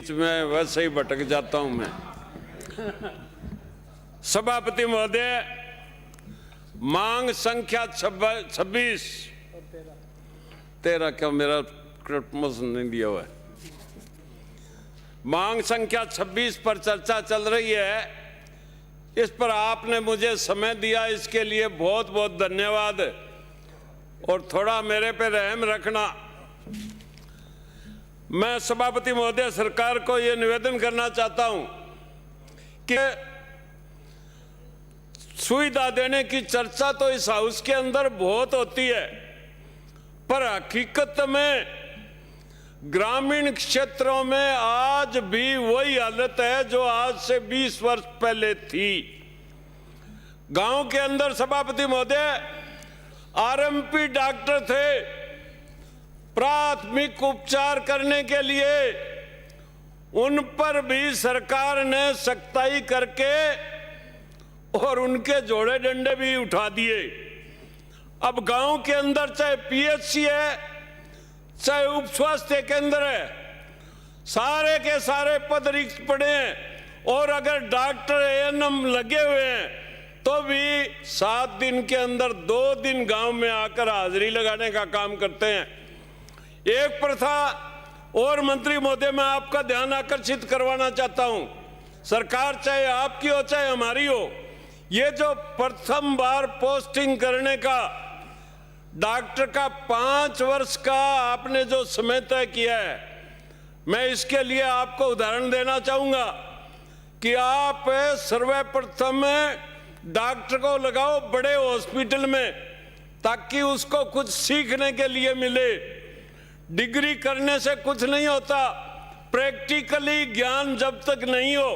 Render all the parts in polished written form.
मैं वैसे ही भटक जाता हूं मैं। सभापति महोदय, मांग संख्या 26 13 क्या मेरा क्रिसमस नहीं दिया हुआ है। मांग संख्या 26 पर चर्चा चल रही है। इस पर आपने मुझे समय दिया, इसके लिए बहुत बहुत धन्यवाद। और थोड़ा मेरे पे रहम रखना। मैं सभापति महोदय सरकार को यह निवेदन करना चाहता हूं कि सुविधा देने की चर्चा तो इस हाउस के अंदर बहुत होती है, पर हकीकत में ग्रामीण क्षेत्रों में आज भी वही हालत है जो आज से 20 वर्ष पहले थी। गांव के अंदर सभापति महोदय आरएमपी डॉक्टर थे, प्राथमिक उपचार करने के लिए उन पर भी सरकार ने सख्ताई करके और उनके जोड़े डंडे भी उठा दिए। अब गांव के अंदर चाहे पीएचसी है, चाहे उप स्वास्थ्य केंद्र है, सारे के सारे पद रिक्त पड़े हैं। और अगर डॉक्टर एएनएम लगे हुए हैं तो भी 7 दिन के अंदर 2 दिन गांव में आकर हाजिरी लगाने का काम करते हैं। एक प्रथा और मंत्री महोदय मैं आपका ध्यान आकर्षित करवाना चाहता हूं। सरकार चाहे आपकी हो चाहे हमारी हो, ये जो प्रथम बार पोस्टिंग करने का डॉक्टर का 5 वर्ष का आपने जो समय तय किया है, मैं इसके लिए आपको उदाहरण देना चाहूंगा कि आप सर्वप्रथम डॉक्टर को लगाओ बड़े हॉस्पिटल में, ताकि उसको कुछ सीखने के लिए मिले। डिग्री करने से कुछ नहीं होता, प्रैक्टिकली ज्ञान जब तक नहीं हो।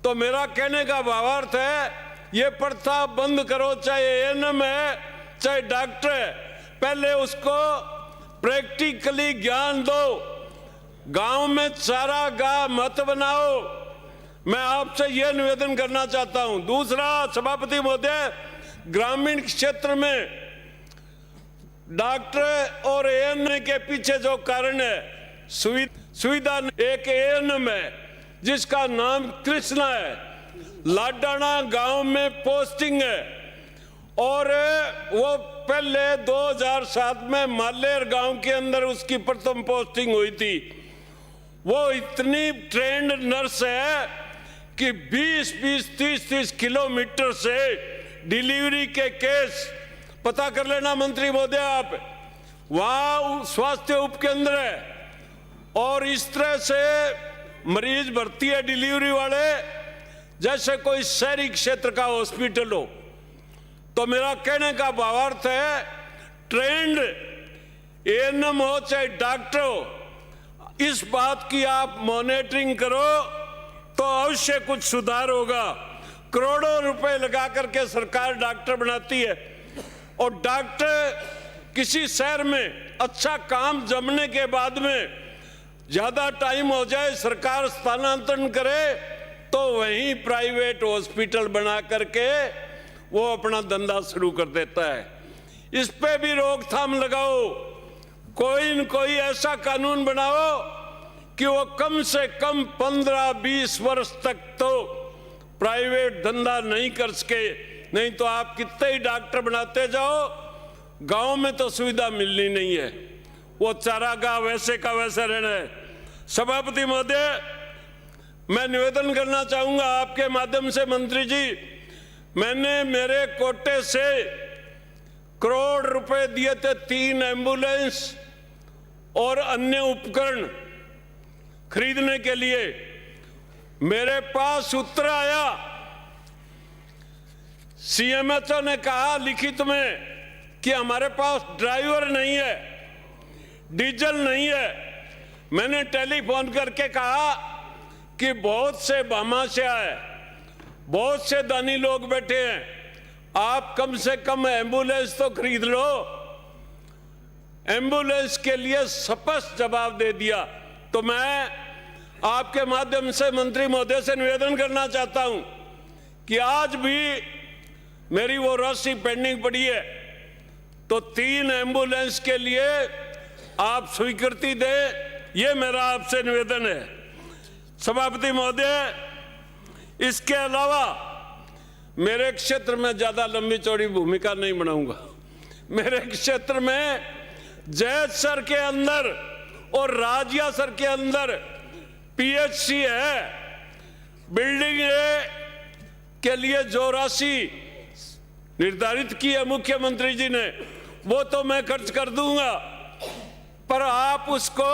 तो मेरा कहने का भावार्थ है, ये प्रथा बंद करो, चाहे एएनएम है चाहे डॉक्टर है, पहले उसको प्रैक्टिकली ज्ञान दो। गांव में चारागाह मत बनाओ। मैं आपसे यह निवेदन करना चाहता हूं। दूसरा, सभापति महोदय, ग्रामीण क्षेत्र में डॉक्टर और एएनएम के पीछे जो कारण है, सुविधा एक एएनएम है जिसका नाम कृष्णा है, लाडाना गांव में पोस्टिंग है, और वो पहले 2007 में मालेर गांव के अंदर उसकी प्रथम पोस्टिंग हुई थी। वो इतनी ट्रेंड नर्स है कि 20-20, 30-30 किलोमीटर से डिलीवरी के केस पता कर लेना मंत्री महोदय आप, वहां स्वास्थ्य उपकेंद्र है और इस तरह से मरीज भर्ती है डिलीवरी वाले जैसे कोई शहरी क्षेत्र का हॉस्पिटल हो। तो मेरा कहने का भावार्थ है, ट्रेंड एएनएम हो चाहे डॉक्टर हो, इस बात की आप मॉनिटरिंग करो तो अवश्य कुछ सुधार होगा। करोड़ों रुपए लगा करके सरकार डॉक्टर बनाती है, और डॉक्टर किसी शहर में अच्छा काम जमने के बाद में ज्यादा टाइम हो जाए, सरकार स्थानांतरण करे तो वहीं प्राइवेट हॉस्पिटल बना करके वो अपना धंधा शुरू कर देता है। इस पे भी रोकथाम लगाओ। कोई न कोई ऐसा कानून बनाओ कि वो कम से कम 15-20 वर्ष तक तो प्राइवेट धंधा नहीं कर सके। नहीं तो आप कितने ही डॉक्टर बनाते जाओ, गांव में तो सुविधा मिलनी नहीं है, वो चारागाह वैसे का वैसा रहना है। सभापति महोदय, मैं निवेदन करना चाहूंगा आपके माध्यम से मंत्री जी, मैंने मेरे कोटे से करोड़ रुपए दिए थे 3 एम्बुलेंस और अन्य उपकरण खरीदने के लिए। मेरे पास उत्तर आया, सीएमएचओ ने कहा लिखित में कि हमारे पास ड्राइवर नहीं है, डीजल नहीं है। मैंने टेलीफोन करके कहा कि बहुत से भामाशाह है, बहुत से दानी लोग बैठे हैं, आप कम से कम एम्बुलेंस तो खरीद लो। एम्बुलेंस के लिए स्पष्ट जवाब दे दिया। तो मैं आपके माध्यम से मंत्री महोदय से निवेदन करना चाहता हूं कि आज भी मेरी वो राशि पेंडिंग पड़ी है, तो 3 एम्बुलेंस के लिए आप स्वीकृति दें, ये मेरा आपसे निवेदन है। सभापति महोदय, इसके अलावा मेरे क्षेत्र में ज्यादा लंबी चौड़ी भूमिका नहीं बनाऊंगा। मेरे क्षेत्र में जैतसर के अंदर और राजियासर के अंदर पीएचसी है। बिल्डिंग के लिए जो राशि निर्धारित की है मुख्यमंत्री जी ने, वो तो मैं खर्च कर दूंगा, पर आप उसको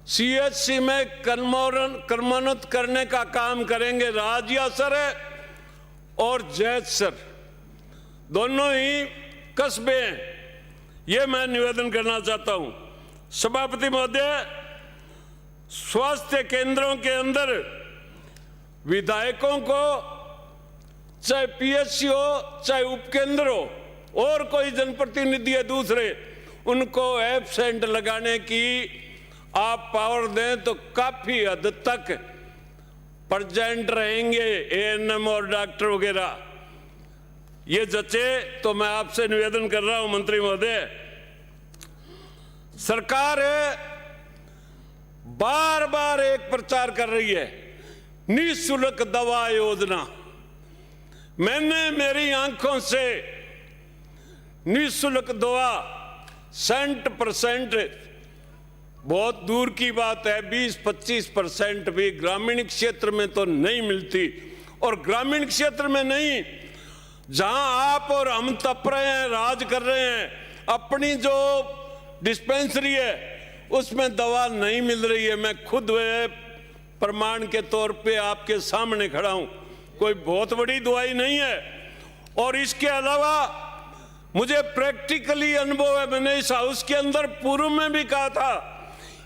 सीएचसी में क्रमोन्नत करने का काम करेंगे। राजियासर और जैतसर दोनों ही कस्बे हैं, ये मैं निवेदन करना चाहता हूं। सभापति महोदय, स्वास्थ्य केंद्रों के अंदर विधायकों को चाहे पीएचसी हो चाहे उपकेंद्र हो और कोई जनप्रतिनिधि है दूसरे, उनको एब्सेंट लगाने की आप पावर दें तो काफी हद तक प्रेजेंट रहेंगे एएनएम और डॉक्टर वगैरह। ये जचे तो मैं आपसे निवेदन कर रहा हूं मंत्री महोदय। सरकार बार बार एक प्रचार कर रही है, निःशुल्क दवा योजना। मैंने मेरी आंखों से निःशुल्क दवा 60% बहुत दूर की बात है, 20-25% भी ग्रामीण क्षेत्र में तो नहीं मिलती। और ग्रामीण क्षेत्र में नहीं, जहां आप और हम तप रहे हैं, राज कर रहे हैं, अपनी जो डिस्पेंसरी है उसमें दवा नहीं मिल रही है। मैं खुद प्रमाण के तौर पे आपके सामने खड़ा हूं, कोई बहुत बड़ी दवाई नहीं है। और इसके अलावा मुझे प्रैक्टिकली अनुभव है, मैंने इस हाउस के अंदर पूर्व में भी कहा था,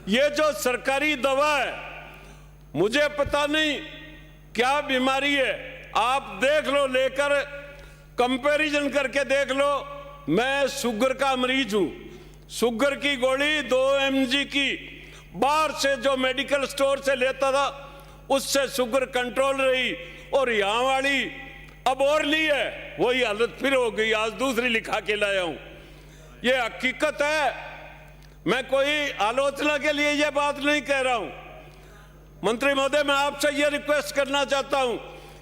ये जो सरकारी दवा है, मुझे पता नहीं क्या बीमारी है, आप देख लो, लेकर कंपैरिजन करके देख लो। मैं शुगर का मरीज हूं, शुगर की गोली 2 mg की बाहर से जो मेडिकल स्टोर से लेता था उससे शुगर कंट्रोल रही, और यहां वाली अब और ली है, वही हालत फिर हो गई। आज दूसरी लिखा के लाया हूं, ये हकीकत है। मैं कोई आलोचना के लिए ये बात नहीं कह रहा हूं। मंत्री महोदय, मैं आपसे ये रिक्वेस्ट करना चाहता हूं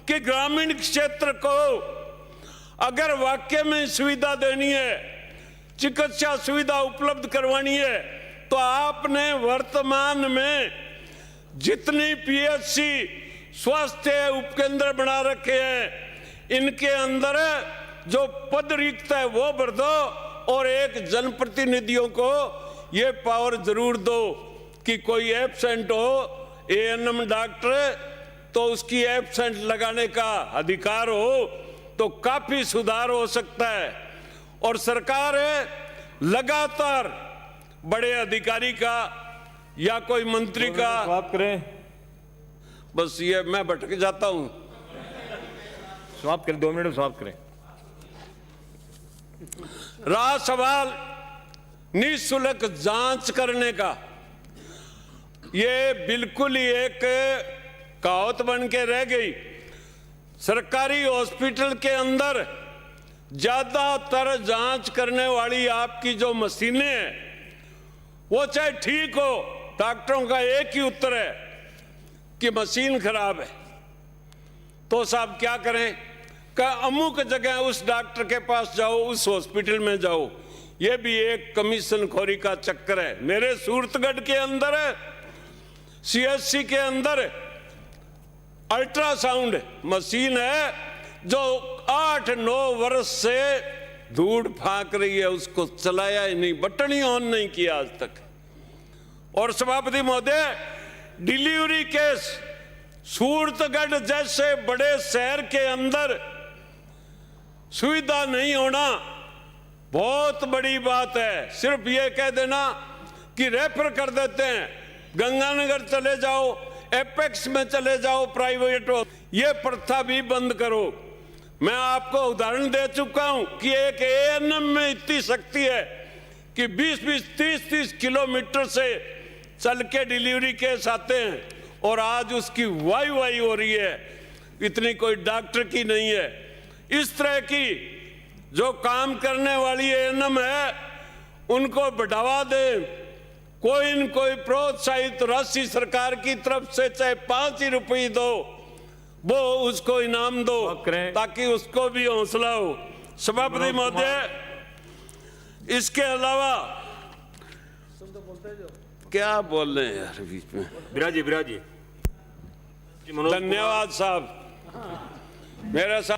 कि ग्रामीण क्षेत्र को अगर वाकई में सुविधा देनी है, चिकित्सा सुविधा उपलब्ध करवानी है, तो आपने वर्तमान में जितनी पीएचसी स्वास्थ्य उपकेंद्र बना रखे हैं, इनके अंदर जो पद रिक्त है वो भर दो, और एक जनप्रतिनिधियों को ये पावर जरूर दो कि कोई एब्सेंट हो एएनएम डॉक्टर, तो उसकी एब्सेंट लगाने का अधिकार हो, तो काफी सुधार हो सकता है। और सरकार लगातार बड़े अधिकारी का या कोई मंत्री का, समाप्त करें, बस ये मैं भटक जाता हूं। समाप्त करें, 2 मिनट में समाप्त करें। रहा सवाल निःशुल्क जांच करने का, ये बिल्कुल ही एक कहावत बन के रह गई। सरकारी हॉस्पिटल के अंदर ज्यादातर जांच करने वाली आपकी जो मशीनें हैं, वो चाहे ठीक हो, डॉक्टरों का एक ही उत्तर है कि मशीन खराब है। तो साहब क्या करें, का अमुक जगह उस डॉक्टर के पास जाओ, उस हॉस्पिटल में जाओ। ये भी एक कमीशन खोरी का चक्कर है। मेरे सूरतगढ़ के अंदर सीएचसी के अंदर अल्ट्रासाउंड मशीन है जो 8-9 वर्ष से धूड़ फांक रही है, उसको चलाया ही नहीं, बटन ही ऑन नहीं किया आज तक। और सभापति महोदय, डिलीवरी केस सूरतगढ़ जैसे बड़े शहर के अंदर सुविधा नहीं होना बहुत बड़ी बात है। सिर्फ ये कह देना कि रेफर कर देते हैं, गंगानगर चले जाओ, एपेक्स में चले जाओ, प्राइवेट हो, ये प्रथा भी बंद करो। मैं आपको उदाहरण दे चुका हूं कि एक एएनएम में इतनी शक्ति है कि 20-20, 30-30 किलोमीटर से चल के डिलीवरी केस आते हैं, और आज उसकी वाई हो रही है, इतनी कोई डॉक्टर की नहीं है। इस तरह की जो काम करने वाली एएनएम है, उनको बढ़ावा दें, कोई न कोई प्रोत्साहित राशि सरकार की तरफ से चाहे 5 ही रुपये दो, वो उसको इनाम दो करें। ताकि उसको भी हौसला हो। सभापति महोदय, इसके अलावा क्या बोल रहे हैं यार बीच में। विराजी विराजी जी, मनोज कुमार। धन्यवाद साहब। मेरे साथ